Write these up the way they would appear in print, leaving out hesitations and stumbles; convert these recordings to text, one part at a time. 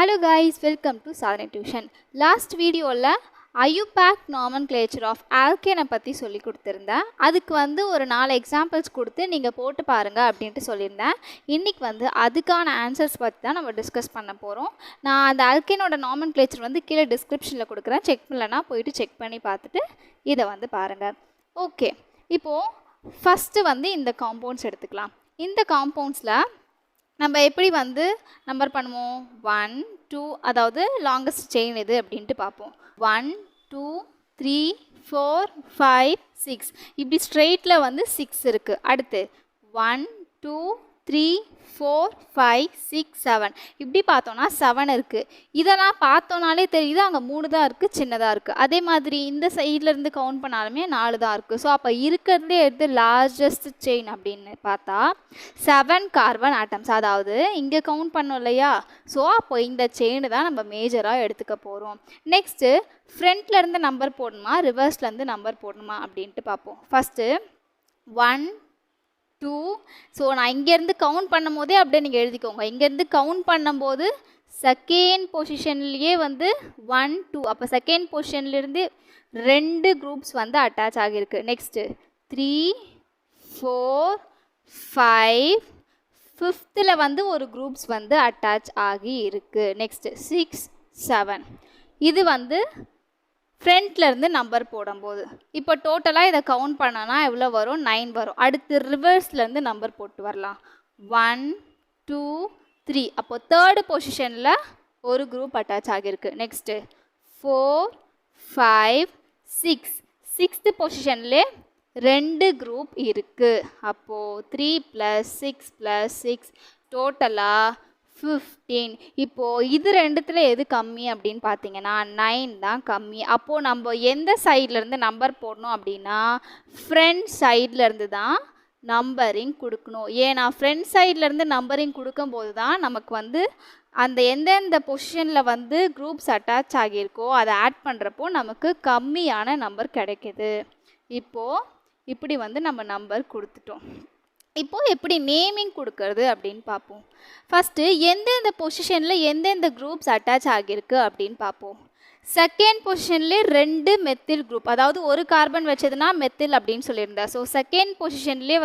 Hello guys, welcome to Sadhana Tuition. Last video la IUPAC nomenclature of alkane பத்தி சொல்லி கொடுத்திருந்தேன். அதுக்கு ஒரு 4 examples கொடுத்து நீங்க போட்டு பாருங்க அப்படினு சொல்லிருந்தேன். இன்னைக்கு அதுக்கான ஆன்சர்ஸ் பத்தி தான் நம்ம டிஸ்கஸ் பண்ண போறோம். நான் அந்த alkaneோட nomenclature கீழ descriptionல கொடுக்கிறேன். செக் பண்ணலனா போய்ட்டு செக் பண்ணி பார்த்துட்டு இத பாருங்க. ஓகே. இப்போ ஃபர்ஸ்ட் இந்த காம்பவுண்ட்ஸ் எடுத்துக்கலாம். இந்த காம்பவுண்ட்ஸ்ல நம்ம எப்படி நம்பர் பண்ணுவோம் 1 2 அதாவது லாங்கஸ்ட் செயின் எது அப்படினு பாப்போம் 1 2 3 4 5 6 இப்படி ஸ்ட்ரைட்ல 6 இருக்கு அடுத்து 1 2 3 4 5 6 7 இப்படி பார்த்தோம்னா 7 இருக்கு இதெல்லாம் பார்த்தோம்னாலே தெரியுது அங்க 3 தான் இருக்கு சின்னதா இருக்கு அதே மாதிரி இந்த சைடுல இருந்து கவுண்ட் பண்ணாலுமே 4 தான் இருக்கு சோ அப்ப இருக்குறதே எது லார்ஜஸ்ட் செயின் அப்படினு பார்த்தா 7 கார்பன் ஆட்டம்ஸ் அதாவது இங்க கவுண்ட் பண்ணோம் இல்லையா சோ அப்போ இந்த செயின் தான் நம்ம மேஜரா எடுத்துக்க போறோம் நெக்ஸ்ட் ஃப்ரண்ட்ல இருந்து நம்பர் போடணுமா ரிவர்ஸ்ல இருந்து நம்பர் போடணுமா அப்படினு பாப்போம் ஃபர்ஸ்ட் 1 2 ஸோ நான் இங்கேருந்து கவுண்ட் பண்ணும்போதே அப்படியே நீங்கள் எழுதிக்கோங்க இங்கேருந்து கவுண்ட் பண்ணும்போது செகண்ட் பொசிஷன்லேயே 1 2 அப்போ செகண்ட் பொசிஷன்லேருந்து 2 குரூப்ஸ் அட்டாச் ஆகியிருக்கு நெக்ஸ்ட்டு 3 4 5 ஃபிஃப்த்தில் ஒரு குரூப்ஸ் அட்டாச் ஆகி இருக்கு நெக்ஸ்ட்டு 6 7 இது ஃப்ரண்ட்ல இருந்து நம்பர் போடும்போது இப்போ டோட்டலாக இதை கவுண்ட் பண்ணனா எவ்வளோ வரும் 9 வரும் அடுத்து ரிவர்ஸ்ல இருந்து நம்பர் போட்டு வரலாம் 1 2 3 அப்போ தேர்ட் பொசிஷனில் ஒரு குரூப் அட்டாச் ஆகியிருக்கு நெக்ஸ்ட்டு 4 5 6 சிக்ஸ்த் பொசிஷன்லே 2 குரூப் இருக்கு அப்போது 3 + 6 + 6 டோட்டலாக 15 இப்போ இது ரெண்டுத்துல எது கம்மி அப்படின்னு பார்த்தீங்கன்னா 9 தான் கம்மி அப்போ நம்ம எந்த சைடுல இருந்து நம்பர் போடணும் அப்படின்னா ஃப்ரண்ட் சைடுல இருந்து தான் நம்பரிங் கொடுக்கணும் ஏன்னா ஃப்ரண்ட் சைடுல இருந்து நம்பரிங் கொடுக்கும்போது தான் நமக்கு அந்த எந்தெந்த பொசிஷனில் குரூப்ஸ் அட்டாச் ஆகியிருக்கோ அதை ஆட் பண்ணுறப்போ நமக்கு கம்மியான நம்பர் கிடைக்குது இப்போது இப்படி நம்ம நம்பர் கொடுத்துட்டோம் இப்போ எப்படி நேமிங் கொடுக்கறது அப்படின்னு பார்ப்போம் ஃபஸ்ட்டு எந்தெந்த பொசிஷனில் எந்தெந்த குரூப்ஸ் அட்டாச் ஆகியிருக்கு அப்படின்னு பார்ப்போம் செகண்ட் பொசிஷன்லேயே 2 மெத்தில் குரூப் அதாவது ஒரு கார்பன் வச்சதுன்னா மெத்தில் அப்படின்னு சொல்லியிருந்தேன் ஸோ செகண்ட் பொசிஷன்லேயே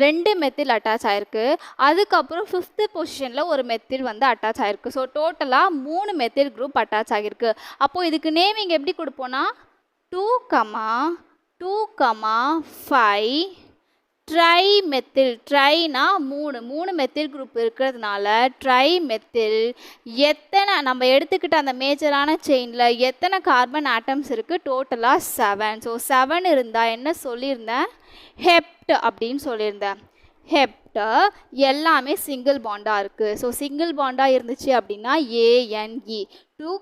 2 மெத்தில் அட்டாச் ஆகிருக்கு அதுக்கப்புறம் ஃபிஃப்த்து பொசிஷனில் ஒரு மெத்தில் அட்டாச் ஆகிருக்கு ஸோ டோட்டலாக 3 மெத்தில் குரூப் அட்டாச் ஆகிருக்கு அப்போது இதுக்கு நேமிங் எப்படி கொடுப்போன்னா 2 5 ட்ரை மெத்தில் ட்ரைனா 3 மெத்தில் குரூப் இருக்கிறதுனால ட்ரை மெத்தில் எத்தனை நம்ம எடுத்துக்கிட்ட அந்த மேஜரான செயினில் எத்தனை கார்பன் ஆட்டம்ஸ் இருக்குது டோட்டலாக 7 ஸோ 7 இருந்தால் என்ன சொல்லியிருந்தேன் ஹெப்ட் அப்படின்னு சொல்லியிருந்தேன் ஹெப்ட் எல்லாமே சிங்கிள் பாண்டாக இருக்குது ஸோ சிங்கிள் பாண்டாக இருந்துச்சு அப்படின்னா ANE 2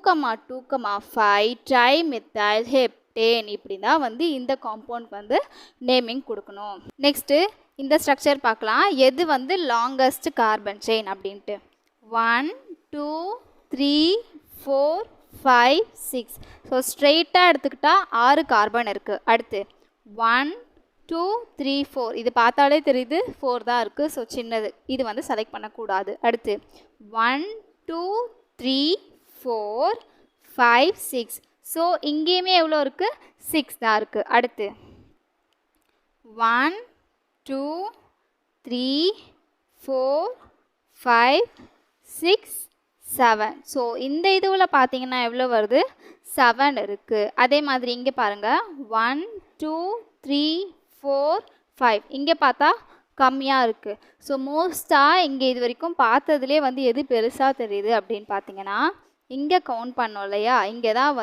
5 ட்ரை மெத்தில் ஹெப்ட் இப்படி தான் இந்த காம்பவுண்ட் நேமிங் கொடுக்கணும் நெக்ஸ்ட்டு இந்த ஸ்ட்ரக்சர் பார்க்கலாம் எது லாங்கஸ்ட் கார்பன் செயின் அப்படின்ட்டு 1 2 3 4 5 6 ஸோ ஸ்ட்ரெயிட்டாக எடுத்துக்கிட்டால் 6 கார்பன் இருக்குது அடுத்து 1 2 3 4 இது பார்த்தாலே தெரியுது 4 தான் இருக்குது ஸோ சின்னது இது செலக்ட் பண்ணக்கூடாது அடுத்து 1 2 3 4 5 6 ஸோ இங்கேயுமே எவ்வளோ இருக்குது 6 தான் இருக்குது அடுத்து 1 2 3 4 5 6 7 ஸோ இந்த இதுவில் பார்த்தீங்கன்னா எவ்வளோ வருது 7 இருக்குது அதே மாதிரி இங்கே பாருங்கள் 1 2 3 4 5 இங்கே பார்த்தா கம்மியாக இருக்குது ஸோ மோஸ்ட்டாக இங்கே இது வரைக்கும் பார்த்ததுலே எது பெருசாக தெரியுது அப்படின்னு பார்த்தீங்கன்னா இங்கே கவுண்ட் பண்ணோம் இல்லையா இங்கே தான்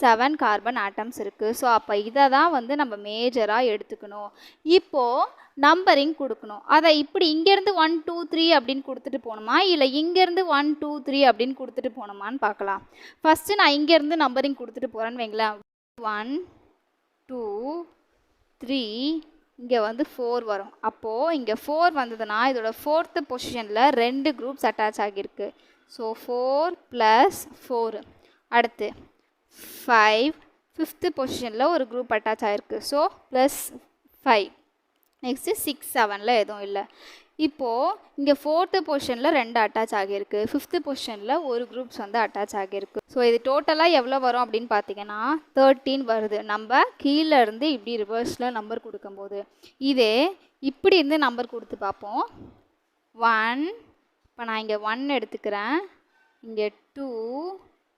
7 கார்பன் ஆட்டம்ஸ் இருக்குது ஸோ அப்போ இதை தான் நம்ம மேஜராக எடுத்துக்கணும் இப்போது நம்பரிங் கொடுக்கணும் அதை இப்படி இங்கேருந்து 1 2 3 அப்படின்னு கொடுத்துட்டு போகணுமா இல்லை இங்கேருந்து 1 2 3 அப்படின்னு கொடுத்துட்டு போகணுமான்னு பார்க்கலாம் ஃபஸ்ட்டு நான் இங்கேருந்து நம்பரிங் கொடுத்துட்டு போகிறேன்னு வைங்களேன் 1 2 3 இங்கே 4 வரும் அப்போது இங்கே 4 வந்ததுன்னா இதோட 4th பொசிஷனில் 2 குரூப்ஸ் அட்டாச் ஆகியிருக்கு ஸோ 4 + 4 அடுத்து 5 ஃபிஃப்த்து பொசிஷனில் ஒரு குரூப் அட்டாச் ஆகிருக்கு ஸோ +5 நெக்ஸ்ட்டு 6 7ல் எதுவும் இல்லை இப்போது இங்கே 4th பொசிஷனில் 2 அட்டாச் ஆகியிருக்கு, 5th பொசிஷனில் ஒரு குரூப்ஸ் வந்து அட்டாச் ஆகியிருக்கு. ஸோ இது டோட்டலாக எவ்வளோ வரும் அப்படின்னு பார்த்தீங்கன்னா 13 வருது. நம்ம கீழே இருந்து இப்படி ரிவர்ஸில் நம்பர் கொடுக்கும்போது இதே இப்படி இருந்து நம்பர் கொடுத்து பார்ப்போம். 1, இப்போ நான் இங்கே 1 எடுத்துக்கிறேன், இங்கே 2,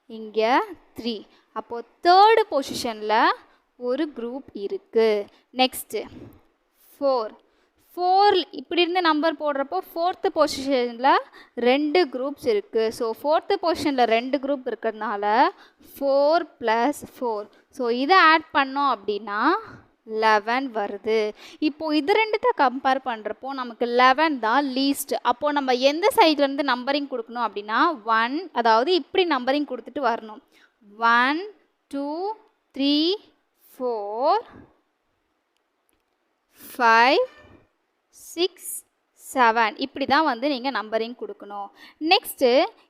இங்கே 3. அப்போது 3rd பொசிஷனில் ஒரு குரூப் இருக்குது. நெக்ஸ்ட்டு 4 இப்படி இருந்து நம்பர் போடுறப்போ 4th பொசிஷனில் 2 குரூப்ஸ் இருக்குது. ஸோ 4th பொசிஷனில் 2 குரூப் இருக்கிறதுனால 4 + 4. ஸோ இதை ஆட் பண்ணோம் அப்படின்னா 11 வருது. இப்போது இது ரெண்டுத்தை கம்பேர் பண்ணுறப்போ நமக்கு 11 தான் லீஸ்ட். அப்போது நம்ம எந்த சைட்லேருந்து நம்பரிங் கொடுக்கணும் அப்படின்னா 1, அதாவது இப்படி நம்பரிங் கொடுத்துட்டு வரணும். 1 2 3 4 5 6 7 இப்படி தான் வந்து நீங்கள் நம்பரிங் கொடுக்கணும். நெக்ஸ்ட்டு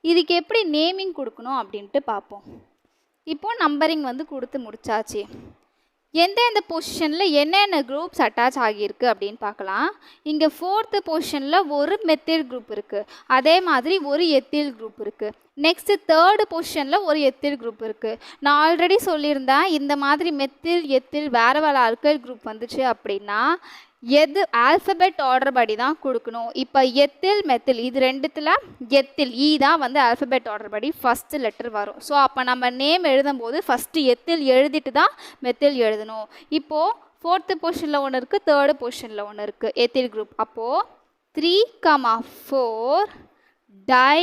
இதுக்கு எப்படி நேமிங் கொடுக்கணும் அப்படின்ட்டு பார்ப்போம். இப்போது நம்பரிங் வந்து கொடுத்து முடிச்சாச்சு. எந்தெந்த பொசிஷனில் என்னென்ன குரூப்ஸ் அட்டாச் ஆகியிருக்கு அப்படின்னு பார்க்கலாம். இங்கே 4th பொசிஷனில் ஒரு மெத்தில் குரூப் இருக்குது, அதே மாதிரி ஒரு எத்தில் குரூப் இருக்குது. நெக்ஸ்ட்டு 3rd பொசிஷனில் ஒரு எத்தில் குரூப் இருக்குது. நான் ஆல்ரெடி சொல்லியிருந்தேன், இந்த மாதிரி மெத்தில் எத்தில் வேறு வேறு ஆல்கைல் குரூப் வந்துச்சு அப்படின்னா எது ஆல்ஃபபெட் ஆர்டர் படி தான் கொடுக்கணும். இப்போ எத்தில் மெத்தில் இது ரெண்டுத்தில் எத்தில் ஈ தான் வந்து ஆல்ஃபபெட் ஆர்டர் படி ஃபஸ்ட்டு லெட்டர் வரும். ஸோ அப்போ நம்ம நேம் எழுதும்போது ஃபஸ்ட்டு எத்தில் எழுதிட்டு தான் மெத்தில் எழுதணும். இப்போது 4th பொசிஷனில் ஒன்று இருக்குது, 3rd பொசிஷனில் ஒன்று இருக்குது எத்தில் குரூப். அப்போது 3, 4 டை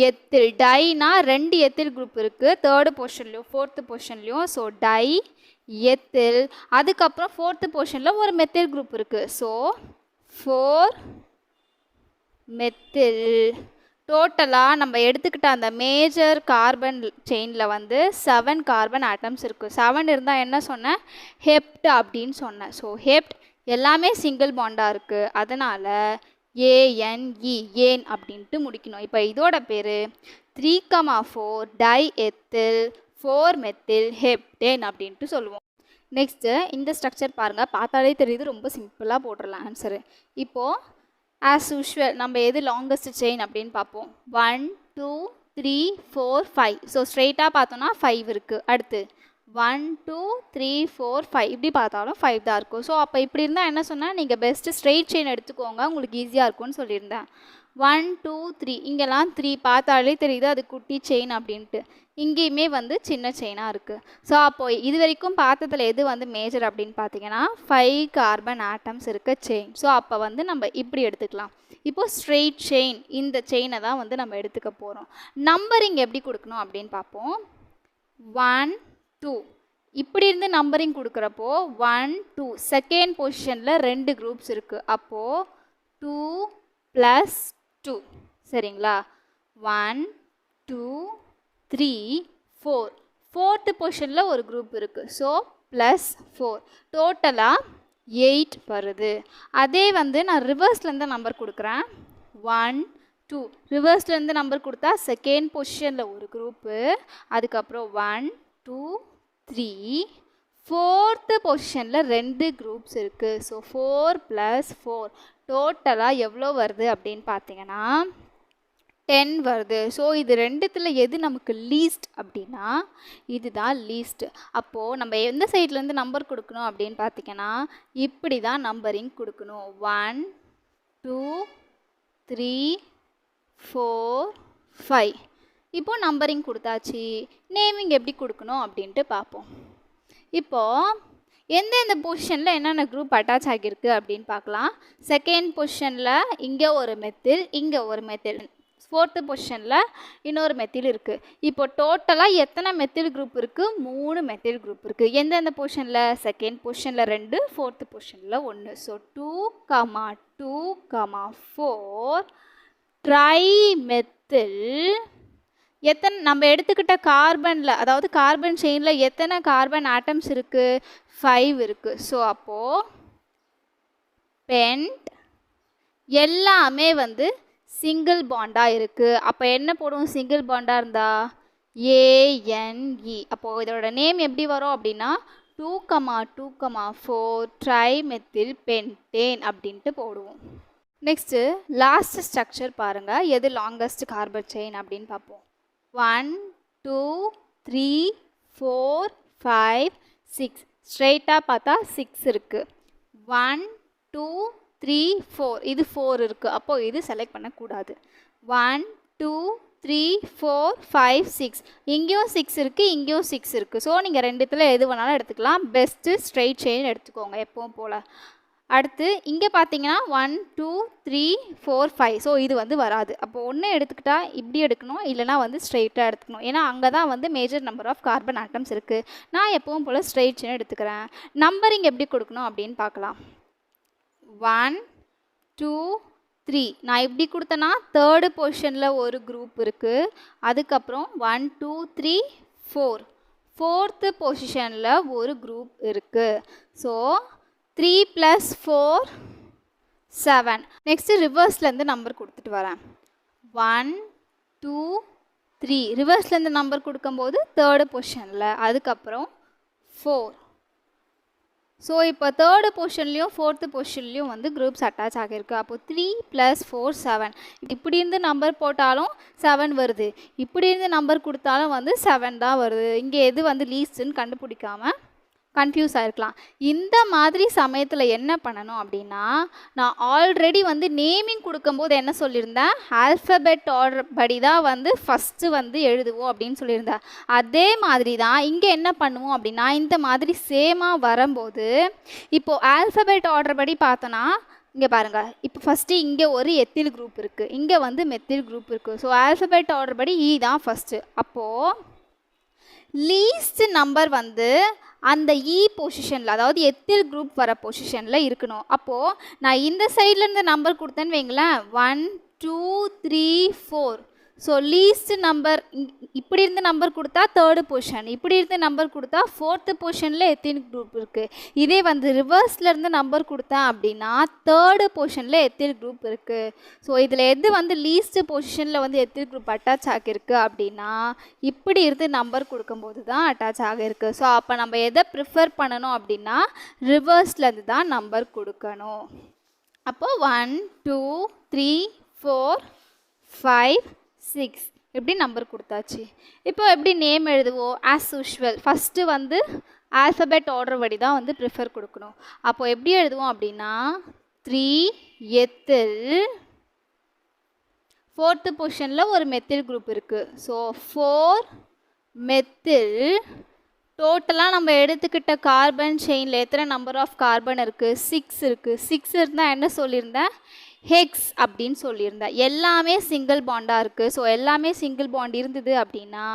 எத்தில். டைனா 2 எத்தில் குரூப் இருக்குது 3rd பொசிஷன்லையும் 4th பொசிஷன்லையும். So diethyl. அதுக்கப்புறம் 4th பொசிஷனில் ஒரு மெத்தில் குரூப் இருக்குது. So 4 methyl. டோட்டலாக நம்ம எடுத்துக்கிட்ட அந்த மேஜர் கார்பன் செயினில் வந்து 7 கார்பன் ஆட்டம்ஸ் இருக்குது. 7 இருந்தால் என்ன சொன்னேன், ஹெப்ட் அப்படின்னு சொன்னேன். ஸோ ஹெப்ட் எல்லாமே சிங்கிள் பாண்டாக இருக்குது, அதனால் ANE ஏன் அப்படின்ட்டு முடிக்கணும். இப்போ இதோட பேர் 3, 4 டை எத்தில் 4 மெத்தில் ஹெப்டேன் அப்படின்ட்டு சொல்லுவோம். நெக்ஸ்ட்டு இந்த ஸ்ட்ரக்சர் பாருங்கள், பார்த்தாலே தெரியுது, ரொம்ப சிம்பிளாக போட்டுடலாம் ஆன்சரு. இப்போது ஆஸ் யூஷுவல் நம்ம எது லாங்கஸ்ட் செயின் அப்படின்னு பார்ப்போம். 1 2 3 4 5. ஸோ ஸ்ட்ரெயிட்டாக பார்த்தோன்னா 5 இருக்குது. அடுத்து 1 2 3 4 5 இப்படி பார்த்தாலும் 5 தான் இருக்கும். ஸோ அப்போ இப்படி இருந்தால் என்ன சொன்னால் நீங்கள் பெஸ்ட்டு ஸ்ட்ரெயிட் செயின் எடுத்துக்கோங்க, உங்களுக்கு ஈஸியாக இருக்கும்னு சொல்லியிருந்தேன். 1 2 3 இங்கெல்லாம் 3 பார்த்தாலே தெரியுது அது குட்டி செயின் அப்படின்ட்டு. இங்கேயுமே வந்து சின்ன செயினாக இருக்குது. ஸோ அப்போது இது வரைக்கும் பார்த்ததில் எது வந்து மேஜர் அப்படின்னு பார்த்தீங்கன்னா 5 கார்பன் ஆட்டம்ஸ் இருக்க செயின். ஸோ அப்போ வந்து நம்ம இப்படி எடுத்துக்கலாம். இப்போது ஸ்ட்ரெயிட் செயின் இந்த செயினை தான் வந்து நம்ம எடுத்துக்க போகிறோம். நம்பரிங் எப்படி கொடுக்கணும் அப்படின்னு பார்ப்போம். 1 2 இப்படி இருந்து நம்பரிங் கொடுக்குறப்போ 1 2 செகண்ட் பொசிஷனில் 2 குரூப்ஸ் இருக்குது. அப்போது 2 + 2 சரிங்களா. 1 2 3 4 4th பொசிஷனில் ஒரு குரூப் இருக்குது. ஸோ +4 டோட்டலாக 8 வருது. அதே வந்து நான் ரிவர்ஸ்லேருந்து நம்பர் கொடுக்குறேன். 1 2 ரிவர்ஸ்லேருந்து நம்பர் கொடுத்தா செகண்ட் பொசிஷனில் ஒரு குரூப்பு, அதுக்கப்புறம் 1 2 3 4th பொசிஷனில் 2 குரூப்ஸ் இருக்குது. ஸோ 4 + 4 டோட்டலாக எவ்வளோ வருது அப்படின்னு பார்த்தீங்கன்னா 10 வருது. ஸோ இது ரெண்டுத்தில் எது நமக்கு லீஸ்ட் அப்படின்னா இதுதான் லீஸ்ட். அப்போது நம்ம எந்த சைட்லேருந்து நம்பர் கொடுக்கணும் அப்படின்னு பார்த்தீங்கன்னா இப்படி தான் நம்பரிங் கொடுக்கணும். 1 2 3 4 5. இப்போது நம்பரிங் கொடுத்தாச்சு. நேமிங் எப்படி கொடுக்கணும் அப்படின்ட்டு பார்ப்போம். இப்போது எந்தெந்த பொசிஷனில் என்னென்ன குரூப் அட்டாச் ஆகியிருக்கு அப்படின்னு பார்க்கலாம். செகண்ட் பொசிஷனில் இங்கே ஒரு மெத்தில், இங்கே ஒரு மெத்தில். 4th பொசிஷனில் இன்னொரு மெத்தில் இருக்குது. இப்போ டோட்டலாக எத்தனை மெத்தில் குரூப் இருக்குது? 3 மெத்தில் குரூப் இருக்குது. எந்தெந்த பொசிஷனில்? செகண்ட் பொசிஷனில் 2, 4th பொசிஷனில் 1. So 2, 2, 4 try methyl. எத்தனை நம்ம எடுத்துக்கிட்ட கார்பனில், அதாவது கார்பன் செயினில் எத்தனை கார்பன் ஆட்டம்ஸ் இருக்குது? 5 இருக்குது. ஸோ அப்போது பென்ட் எல்லாமே வந்து சிங்கிள் பாண்டாக இருக்குது. அப்போ என்ன போடுவோம் சிங்கிள் பாண்டாக இருந்தால்? ANE. அப்போது இதோட நேம் எப்படி வரும் அப்படின்னா 2, 2, 4 ட்ரை மெத்தில் பென்டேன் அப்படின்ட்டு போடுவோம். நெக்ஸ்ட்டு லாஸ்ட் ஸ்ட்ரக்சர் பாருங்கள், எது லாங்கஸ்ட் கார்பன் செயின் அப்படின்னு பார்ப்போம். 1 2 3 4 5 6 ஸ்ட்ரெயிட்டாக பார்த்தா 6 இருக்குது. 1 2 3 4 இது 4 இருக்குது. அப்போது இது செலக்ட் பண்ணக்கூடாது. 1 2 3 4 5 6 இங்கேயும் 6 இருக்குது, இங்கேயும் 6 இருக்குது. ஸோ நீங்கள் ரெண்டுத்தில் எது வேணாலும் எடுத்துக்கலாம். பெஸ்ட்டு ஸ்ட்ரெயிட் செயின் எடுத்துக்கோங்க எப்பவும் போல். அடுத்து இங்கே பார்த்தீங்கன்னா 1 2 3 4 5 ஸோ இது வந்து வராது. அப்போ ஒன்று எடுத்துக்கிட்டால் இப்படி எடுக்கணும், இல்லைனா வந்து ஸ்ட்ரெயிட்டாக எடுத்துக்கணும். ஏன்னா அங்கே தான் வந்து major number of carbon atoms இருக்குது. நான் எப்பவும் போல் ஸ்ட்ரெயிட் செயின் எடுத்துக்கிறேன். நம்பரிங் எப்படி கொடுக்கணும் அப்படின்னு பார்க்கலாம். 1 2 3 நான் இப்படி கொடுத்தேன்னா தேர்டு பொசிஷனில் ஒரு குரூப் இருக்குது. அதுக்கப்புறம் 1 2 3 4 ஃபோர்த்து பொசிஷனில் ஒரு குரூப் இருக்குது. ஸோ 3 + 4 7. நெக்ஸ்ட்டு ரிவர்ஸ்லேருந்து நம்பர் கொடுத்துட்டு வரேன். 1 2 3 ரிவர்ஸ்லேருந்து நம்பர் கொடுக்கும்போது தேர்டு பொசிஷனில், அதுக்கப்புறம் 4. ஸோ இப்போ தேர்டு பொசிஷன்லேயும் ஃபோர்த்து பொசிஷன்லேயும் வந்து குரூப்ஸ் அட்டாச் ஆகியிருக்கு. அப்போது 3 + 4 7. இப்படி இருந்து நம்பர் போட்டாலும் 7 வருது, இப்படி இருந்து நம்பர் கொடுத்தாலும் வந்து 7 தான் வருது. இங்கே எது வந்து லீஸ்ட்டுன்னு கண்டுபிடிக்காமல் கன்ஃபியூஸ் ஆகிருக்கலாம். இந்த மாதிரி சமயத்தில் என்ன பண்ணணும் அப்படின்னா, நான் ஆல்ரெடி வந்து நேமிங் கொடுக்கும்போது என்ன சொல்லியிருந்தேன், ஆல்ஃபபெட் ஆர்டர் படி தான் வந்து ஃபஸ்ட்டு வந்து எழுதுவோம் அப்படின்னு சொல்லியிருந்தேன். அதே மாதிரி தான் இங்கே என்ன பண்ணுவோம் அப்படின்னா, இந்த மாதிரி சேமாக வரும்போது இப்போது ஆல்ஃபபெட் ஆர்டர் படி பார்த்தோன்னா இங்கே பாருங்கள், இப்போ ஃபஸ்ட்டு இங்கே ஒரு எத்தில் குரூப் இருக்குது, இங்கே வந்து மெத்தில் குரூப் இருக்குது. ஸோ ஆல்ஃபபெட் ஆர்டர் படி இ தான் ஃபஸ்ட்டு. அப்போது லீஸ்ட் நம்பர் வந்து அந்த இ பொசிஷனில், அதாவது எத்தில் குரூப் வர பொசிஷனில் இருக்கணும். அப்போது நான் இந்த சைட்லேருந்து நம்பர் கொடுத்தேன்னு வைங்களேன், 1 2 3 4. ஸோ லீஸ்ட் நம்பர் இப்படி இருந்து நம்பர் கொடுத்தா தேர்டு பொசிஷன், இப்படி இருந்து நம்பர் கொடுத்தா ஃபோர்த்து பொசிஷனில் எத்தில் குரூப் இருக்குது. இதே வந்து ரிவர்ஸ்லேருந்து நம்பர் கொடுத்தேன் அப்படின்னா தேர்டு பொசிஷனில் எத்தில் குரூப் இருக்குது. ஸோ இதில் எது வந்து லீஸ்ட் பொசிஷனில் வந்து எத்தில் குரூப் அட்டாச் ஆகியிருக்கு அப்படின்னா இப்படி இருந்து நம்பர் கொடுக்கும்போது தான் அட்டாச் ஆகியிருக்கு. ஸோ அப்போ நம்ம எதை ப்ரிஃபர் பண்ணணும் அப்படின்னா ரிவர்ஸ்லேருந்து தான் நம்பர் கொடுக்கணும். அப்போது 1 2 3 4 5 6 எப்படி நம்பர் கொடுத்தாச்சு. இப்போ எப்படி நேம் எழுதுவோம், ஆஸ் யூஷுவல் ஃபஸ்ட்டு வந்து ஆல்ஃபபெட் ஆர்டர் படி தான் வந்து ப்ரிஃபர் கொடுக்கணும். அப்போது எப்படி எழுதுவோம் அப்படின்னா 3 எத்தில், ஃபோர்த்து பொசிஷனில் ஒரு மெத்தில் குரூப் இருக்குது. So 4 methyl. டோட்டலாக நம்ம எடுத்துக்கிட்ட கார்பன் செயினில் எத்தனை நம்பர் ஆஃப் கார்பன் இருக்குது, 6 இருக்குது. 6 இருந்தால் என்ன சொல்லியிருந்தேன், ஹெக்ஸ் அப்படின்னு சொல்லியிருந்தேன். எல்லாமே சிங்கிள் பாண்டாக இருக்குது. ஸோ எல்லாமே சிங்கிள் பாண்ட் இருந்தது அப்படின்னா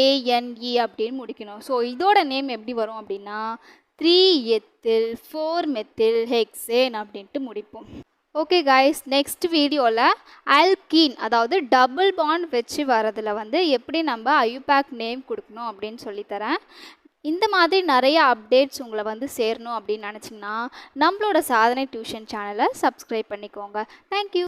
ஏஎன்இ அப்படின்னு முடிக்கணும். ஸோ இதோட நேம் எப்படி வரும் அப்படின்னா 3 எத்தில் 4 மெத்தில் ஹெக்ஸேன் அப்படின்ட்டு முடிப்போம். ஓகே கைஸ், நெக்ஸ்ட் வீடியோவில் ஆல்கீன், அதாவது டபுள் பாண்ட் வச்சு வரதில் வந்து எப்படி நம்ம ஐயூபேக் நேம் கொடுக்கணும் அப்படின்னு சொல்லித்தரேன். இந்த மாதிரி நிறைய அப்டேட்ஸ் உங்களை வந்து சேரணும் அப்படின்னு நினச்சிங்கன்னா நம்மளோட சாதனை டியூஷன் சேனலை சப்ஸ்கிரைப் பண்ணிக்கோங்க. தேங்க்யூ.